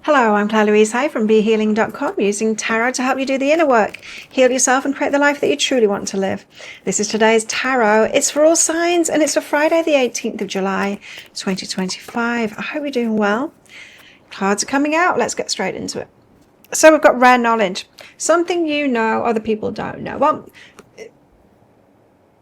Hello, I'm Claire Louise Hay from BeHealing.com, using tarot to help you do the inner work, heal yourself and create the life that you truly want to live. This is today's tarot. It's for all signs and it's for Friday the 18th of July 2025. I hope you're doing well. Cards are coming out. Let's get straight into it. So we've got rare knowledge. Something you know other people don't know. Well,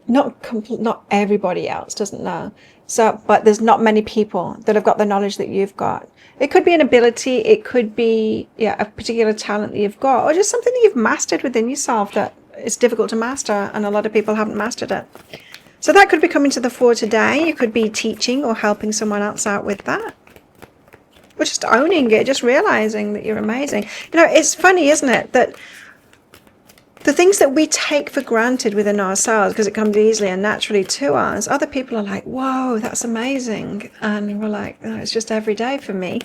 not everybody else doesn't know. So, but there's not many people that have got the knowledge that you've got. It could be an ability, it could be a particular talent that you've got, or just something that you've mastered within yourself that is difficult to master, and a lot of people haven't mastered it. So that could be coming to the fore today. You could be teaching or helping someone else out with that. Or just owning it, just realizing that you're amazing. You know, it's funny, isn't it, that the things that we take for granted within ourselves, because it comes easily and naturally to us, other people are like, whoa, that's amazing. And we're like, oh, it's just every day for me.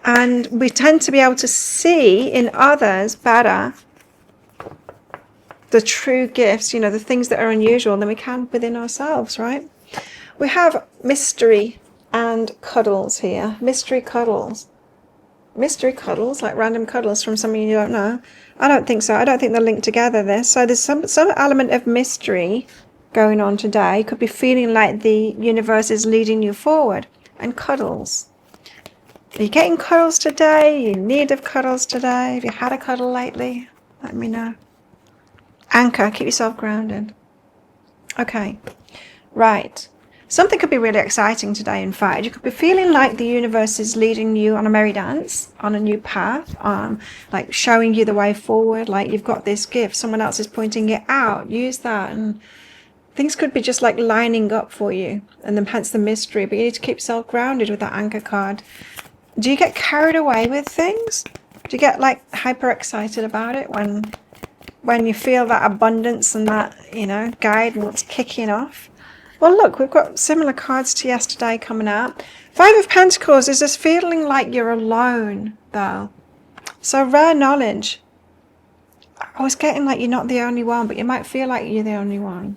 And we tend to be able to see in others better the true gifts, you know, the things that are unusual than we can within ourselves, right? We have mystery and cuddles here. Mystery cuddles, like random cuddles from someone you don't know. I don't think so. I don't think they're linked together, this. So there's some element of mystery going on today. Could be feeling like the universe is leading you forward. And cuddles. Are you getting cuddles today? Are you in need of cuddles today? Have you had a cuddle lately? Let me know. Anchor. Keep yourself grounded. Okay. Right. Something could be really exciting today, in fact. You could be feeling like the universe is leading you on a merry dance, on a new path, like showing you the way forward, like you've got this gift, someone else is pointing it out, use that, and things could be just like lining up for you, and then hence the mystery, but you need to keep yourself grounded with that anchor card. Do you get carried away with things? Do you get like hyper excited about it when you feel that abundance and that, you know, guidance kicking off? Well, look, we've got similar cards to yesterday coming out. Five of Pentacles is this feeling like you're alone, though. So rare knowledge. I was getting like you're not the only one, but you might feel like you're the only one.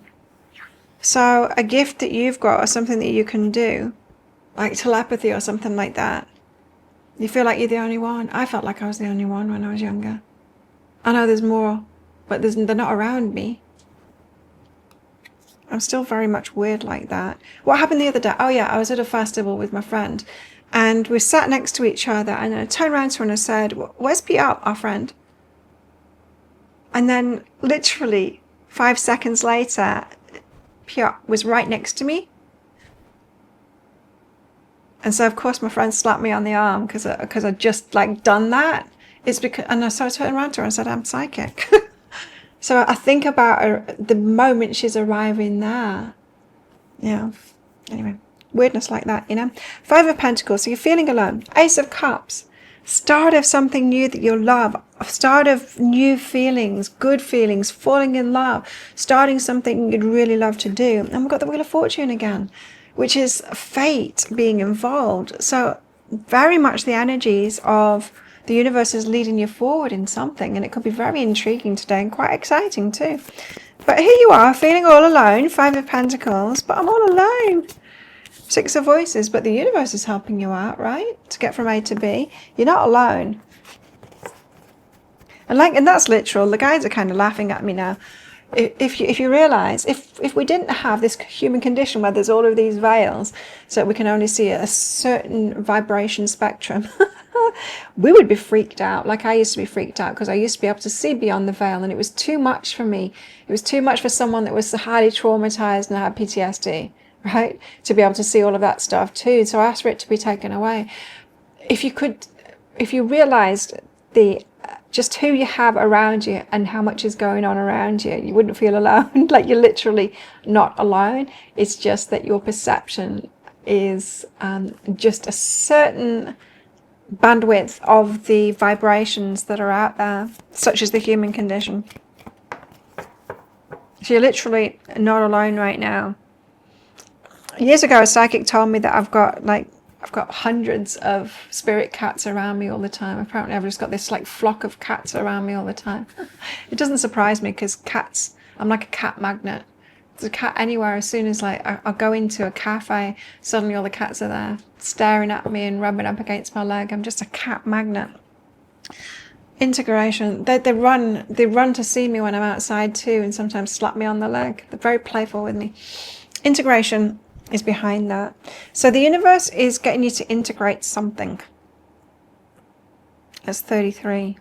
So a gift that you've got or something that you can do, like telepathy or something like that. You feel like you're the only one. I felt like I was the only one when I was younger. I know there's more, but they're not around me. I'm still very much weird like that. What happened the other day? Oh yeah, I was at a festival with my friend and we sat next to each other, and I turned around to her and I said, where's Pierre, our friend? And then literally 5 seconds later, Pierre was right next to me. And so of course my friend slapped me on the arm because I just like done that. It's because, and so I turned around to her and said, I'm psychic. So I think about her the moment she's arriving there. Yeah. Anyway, weirdness like that, you know. Five of Pentacles, so you're feeling alone. Ace of Cups, start of something new that you'll love. Start of new feelings, good feelings, falling in love. Starting something you'd really love to do. And we've got the Wheel of Fortune again, which is fate being involved. So very much the energies of the universe is leading you forward in something, and it could be very intriguing today and quite exciting too. But here you are, feeling all alone. Five of Pentacles, but I'm all alone. Six of Voices, but the universe is helping you out, right? To get from A to B. You're not alone. And that's literal. The guides are kind of laughing at me now. If you realize, if we didn't have this human condition where there's all of these veils, so we can only see a certain vibration spectrum, we would be freaked out. Like I used to be freaked out because I used to be able to see beyond the veil, and it was too much for me. It was too much for someone that was highly traumatized and had PTSD, right? To be able to see all of that stuff too. So I asked for it to be taken away. If you realized just who you have around you and how much is going on around you, you wouldn't feel alone. Like you're literally not alone. It's just that your perception is just a certain bandwidth of the vibrations that are out there, such as the human condition. So you're literally not alone right now. Years ago, a psychic told me that I've got hundreds of spirit cats around me all the time. Apparently I've just got this like flock of cats around me all the time. It doesn't surprise me because cats, I'm like a cat magnet. There's a cat anywhere. As soon as like I'll go into a cafe, suddenly all the cats are there staring at me and rubbing up against my leg. I'm just a cat magnet. Integration. They run to see me when I'm outside too, and sometimes slap me on the leg. They're very playful with me. Integration is behind that. So the universe is getting you to integrate something. That's 33.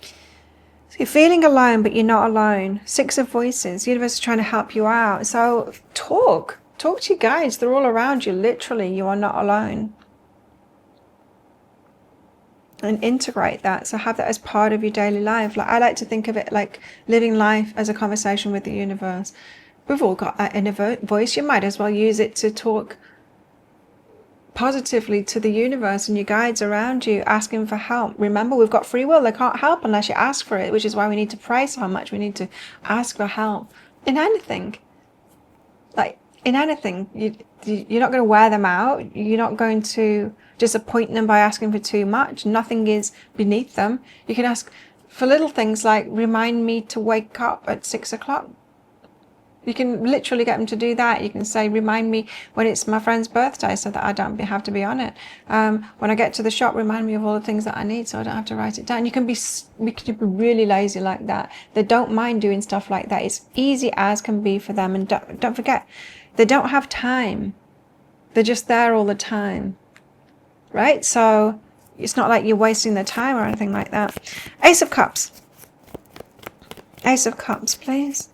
So you're feeling alone, but you're not alone. 6 of Voices. The universe is trying to help you out. So talk to your guides. They're all around you. Literally, you are not alone. And integrate that. So have that as part of your daily life. Like I like to think of it like living life as a conversation with the universe. We've all got that inner voice. You might as well use it to talk positively to the universe and your guides around you, asking for help. Remember, we've got free will. They can't help unless you ask for it, which is why we need to pray so much. We need to ask for help in anything. Like in anything, you're not going to wear them out. You're not going to disappoint them by asking for too much. Nothing is beneath them. You can ask for little things like, remind me to wake up at 6 o'clock. You can literally get them to do that. You can say, remind me when it's my friend's birthday so that I don't have to be on it. When I get to the shop, remind me of all the things that I need so I don't have to write it down. You can be really lazy like that. They don't mind doing stuff like that. It's easy as can be for them. And don't forget, they don't have time. They're just there all the time. Right? So it's not like you're wasting their time or anything like that. Ace of Cups. Ace of Cups, please.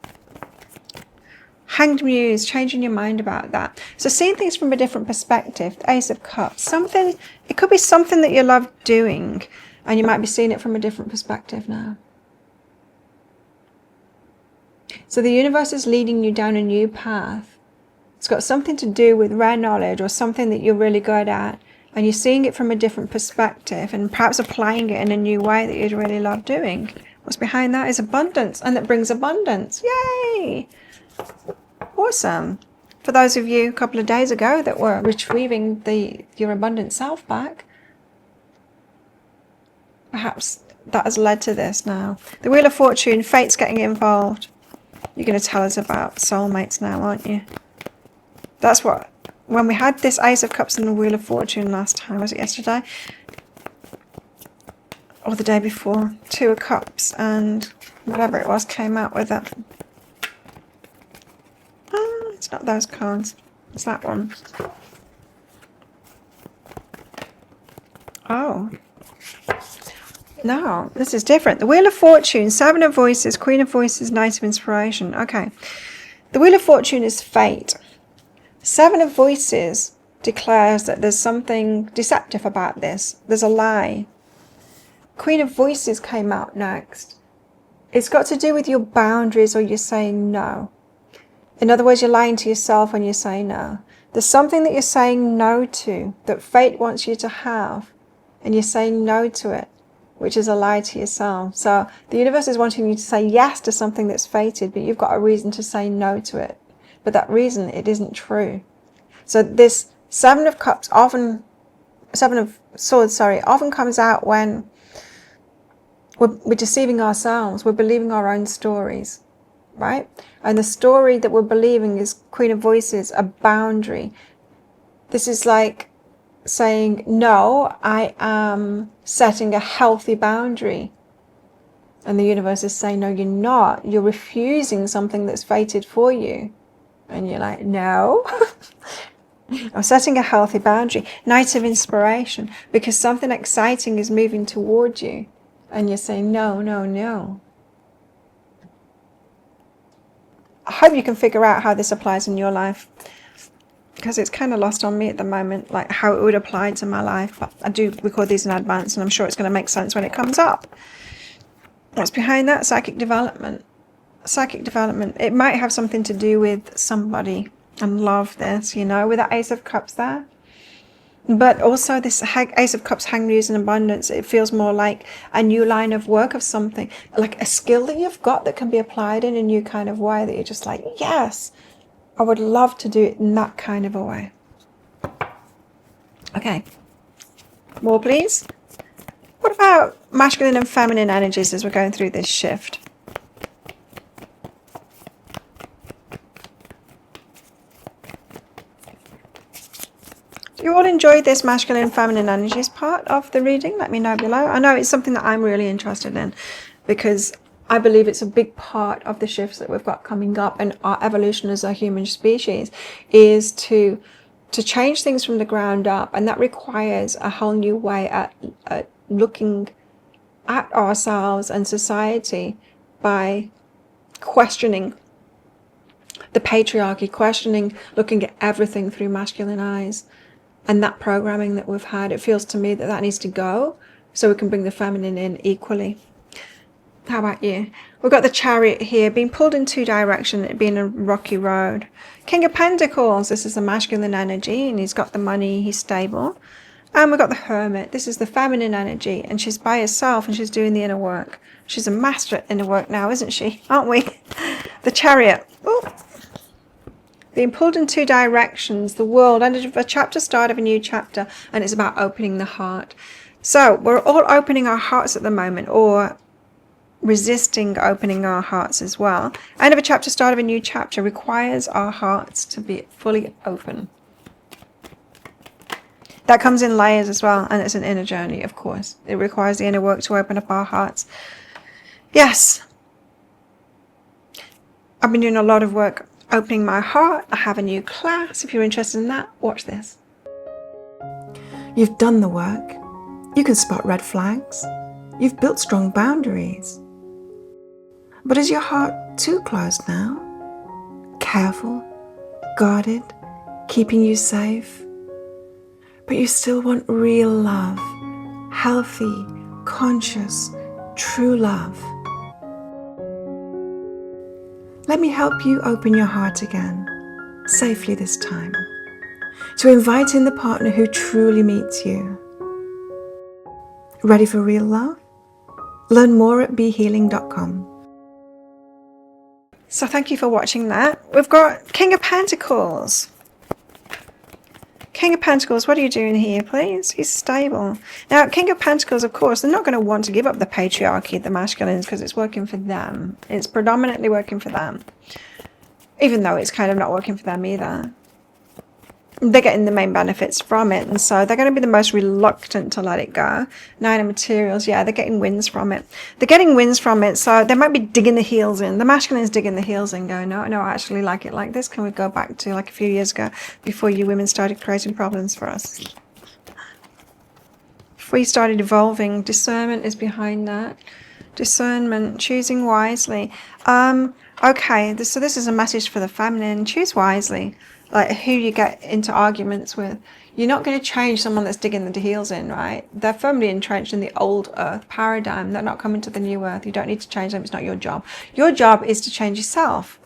Hanged Muse, changing your mind about that. So seeing things from a different perspective. The Ace of Cups. It could be something that you love doing and you might be seeing it from a different perspective now. So the universe is leading you down a new path. It's got something to do with rare knowledge or something that you're really good at, and you're seeing it from a different perspective and perhaps applying it in a new way that you'd really love doing. What's behind that is abundance, and that brings abundance. Yay! Awesome. For those of you a couple of days ago that were retrieving your abundant self back, perhaps that has led to this now. The Wheel of Fortune, fate's getting involved. You're going to tell us about soulmates now, aren't you? That's what, when we had this Ace of Cups and the Wheel of Fortune last time, was it yesterday? Or the day before? 2 of Cups and whatever it was came out with it. It's not those cards. It's that one. Oh. No, this is different. The Wheel of Fortune, 7 of Voices, Queen of Voices, Knight of Inspiration. Okay. The Wheel of Fortune is fate. 7 of Voices declares that there's something deceptive about this. There's a lie. Queen of Voices came out next. It's got to do with your boundaries or you're saying no. In other words, you're lying to yourself when you say no. There's something that you're saying no to that fate wants you to have, and you're saying no to it, which is a lie to yourself. So the universe is wanting you to say yes to something that's fated, but you've got a reason to say no to it. But that reason, it isn't true. So this 7 of Cups often, 7 of Swords, often comes out when we're deceiving ourselves. We're believing our own stories. Right? And the story that we're believing is Queen of Voices, a boundary. This is like saying, no, I am setting a healthy boundary. And the universe is saying, no, you're not. You're refusing something that's fated for you. And you're like, no. I'm setting a healthy boundary. Knight of Inspiration, because something exciting is moving toward you. And you're saying, no, no, no. I hope you can figure out how this applies in your life, because it's kind of lost on me at the moment, like how it would apply to my life. But I do record these in advance and I'm sure it's going to make sense when it comes up. What's behind that? Psychic development. Psychic development. It might have something to do with somebody, and love this, you know, with that Ace of Cups there. But also this Ace of Cups, Hanged Muse and Abundance, it feels more like a new line of work of something, like a skill that you've got that can be applied in a new kind of way that you're just like, yes, I would love to do it in that kind of a way. Okay. More, please. What about masculine and feminine energies as we're going through this shift? you all enjoyed this masculine feminine energies part of the reading, let me know below. I know it's something that I'm really interested in because I believe it's a big part of the shifts that we've got coming up, and our evolution as a human species is to change things from the ground up, and that requires a whole new way at looking at ourselves and society by questioning the patriarchy, looking at everything through masculine eyes. And that programming that we've had, it feels to me that that needs to go so we can bring the feminine in equally. How about you? We've got the Chariot here being pulled in 2 directions, it being a rocky road. King of Pentacles, this is the masculine energy, and he's got the money, he's stable. And we've got the Hermit, this is the feminine energy, and she's by herself and she's doing the inner work. She's a master at inner work now, isn't she? Aren't we? The Chariot. Ooh. Being pulled in 2 directions, the world, and a chapter start of a new chapter, and it's about opening the heart. So we're all opening our hearts at the moment, or resisting opening our hearts as well. End of a chapter, start of a new chapter requires our hearts to be fully open. That comes in layers as well, and it's an inner journey, of course. It requires the inner work to open up our hearts. Yes. I've been doing a lot of work opening my heart. I have a new class. If you're interested in that, watch this. You've done the work. You can spot red flags. You've built strong boundaries. But is your heart too closed now? Careful, guarded, keeping you safe? But you still want real love, healthy, conscious, true love. Let me help you open your heart again, safely this time, to invite in the partner who truly meets you. Ready for real love? Learn more at behealing.com. So thank you for watching that. We've got King of Pentacles. King of Pentacles, what are you doing here, please? He's stable. Now, King of Pentacles, of course, they're not going to want to give up the patriarchy, the masculines, because it's working for them. It's predominantly working for them. Even though it's kind of not working for them either. They're getting the main benefits from it, and so they're going to be the most reluctant to let it go. 9 of materials, yeah, they're getting wins from it. They're getting wins from it, so they might be digging the heels in. The masculine is digging the heels in, going, no, I actually like it like this. Can we go back to like a few years ago before you women started creating problems for us? Before you started evolving, discernment is behind that. Discernment, choosing wisely. Okay, so this is a message for the feminine. Choose wisely. Like who you get into arguments with. You're not going to change someone that's digging the heels in, right? They're firmly entrenched in the old earth paradigm. They're not coming to the new earth. You don't need to change them. It's not your job. Your job is to change yourself.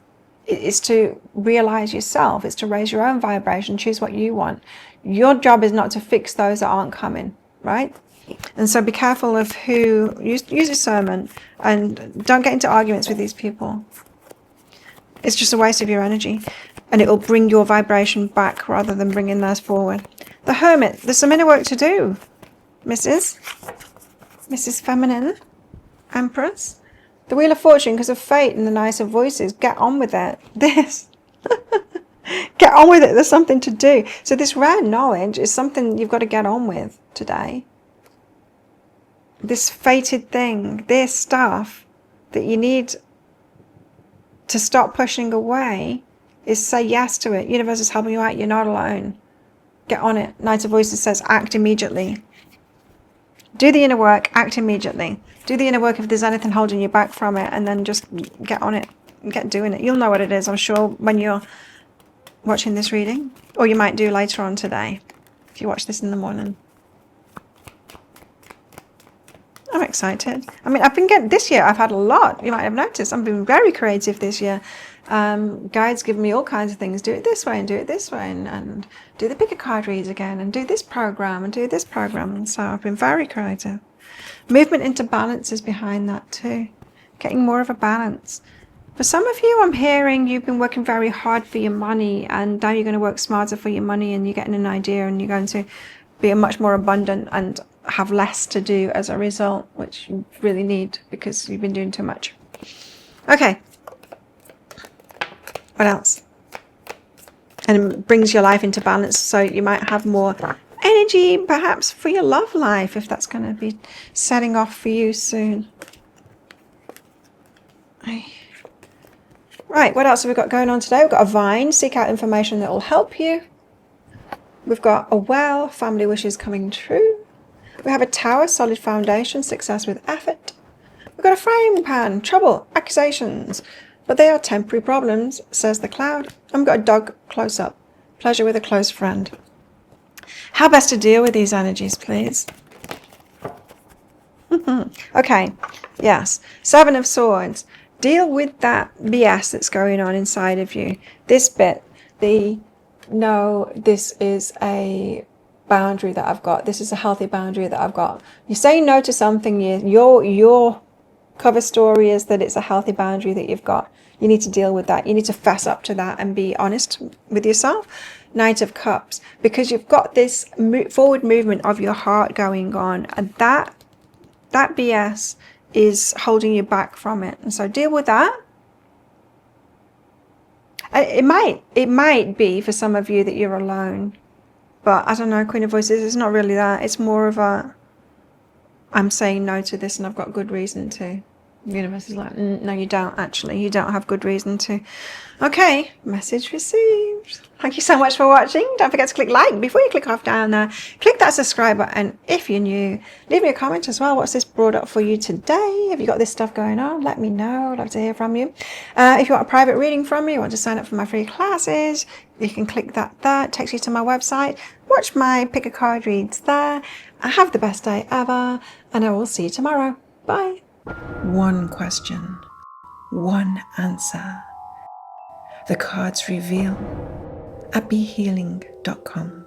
It's to realize yourself. It's to raise your own vibration. Choose what you want. Your job is not to fix those that aren't coming, right? And so be careful of who, use discernment, and don't get into arguments with these people. It's just a waste of your energy. And it will bring your vibration back rather than bringing theirs forward. The Hermit. There's some inner work to do, Mrs. Feminine Empress. The Wheel of Fortune, because of fate and the nicer voices. Get on with it. This. Get on with it. There's something to do. So this rare knowledge is something you've got to get on with today. This fated thing. This stuff that you need to stop pushing away is say yes to it. Universe is helping you out. You're not alone. Get on it. Knight of Voices says act immediately. Do the inner work. Act immediately. Do the inner work if there's anything holding you back from it, and then just get on it. Get doing it. You'll know what it is, I'm sure, when you're watching this reading. Or you might do later on today if you watch this in the morning. I'm excited. I mean, I've been getting, this year I've had a lot. You might have noticed I've been very creative this year. Guides give me all kinds of things. Do it this way and do it this way, and do the pick a card reads again, and do this program and do this program. And so I've been very creative. Movement into balance is behind that too. Getting more of a balance. For some of you, I'm hearing you've been working very hard for your money, and now you're going to work smarter for your money, and you're getting an idea, and you're going to be much more abundant and have less to do as a result, which you really need because you've been doing too much. Okay. What else? and it brings your life into balance, so you might have more energy perhaps for your love life, if that's going to be setting off for you soon. Right, what else have we got going on today? We've got a vine, seek out information that will help you. We've got a well, family wishes coming true. We have a tower, solid foundation, success with effort. We've got a frying pan, trouble, accusations, but they are temporary problems, says the cloud. And we've got a dog, close up, pleasure with a close friend. How best to deal with these energies, please? Okay, yes. Seven of Swords. Deal with that BS that's going on inside of you. This bit, no, this is a boundary that I've got. This is a healthy boundary that I've got. You say no to something, your cover story is that it's a healthy boundary that you've got. You need to deal with that. You need to fess up to that and be honest with yourself. Knight of Cups, because you've got this forward movement of your heart going on, and that BS is holding you back from it. And so deal with that. It might be for some of you that you're alone, but I don't know, Queen of Voices, it's not really that. It's more of a, I'm saying no to this and I've got good reason to. The universe is like, no, you don't actually. You don't have good reason to. Okay, message received. Thank you so much for watching. Don't forget to click like before you click off down there. Click that subscribe button if you're new. Leave me a comment as well. What's this brought up for you today? Have you got this stuff going on? Let me know. I'd love to hear from you. If you want a private reading from me, you want to sign up for my free classes, you can click that there. It takes you to my website. Watch my pick a card reads there. Have the best day ever, and I will see you tomorrow. Bye. One question, one answer. The cards reveal at BeHealing.com.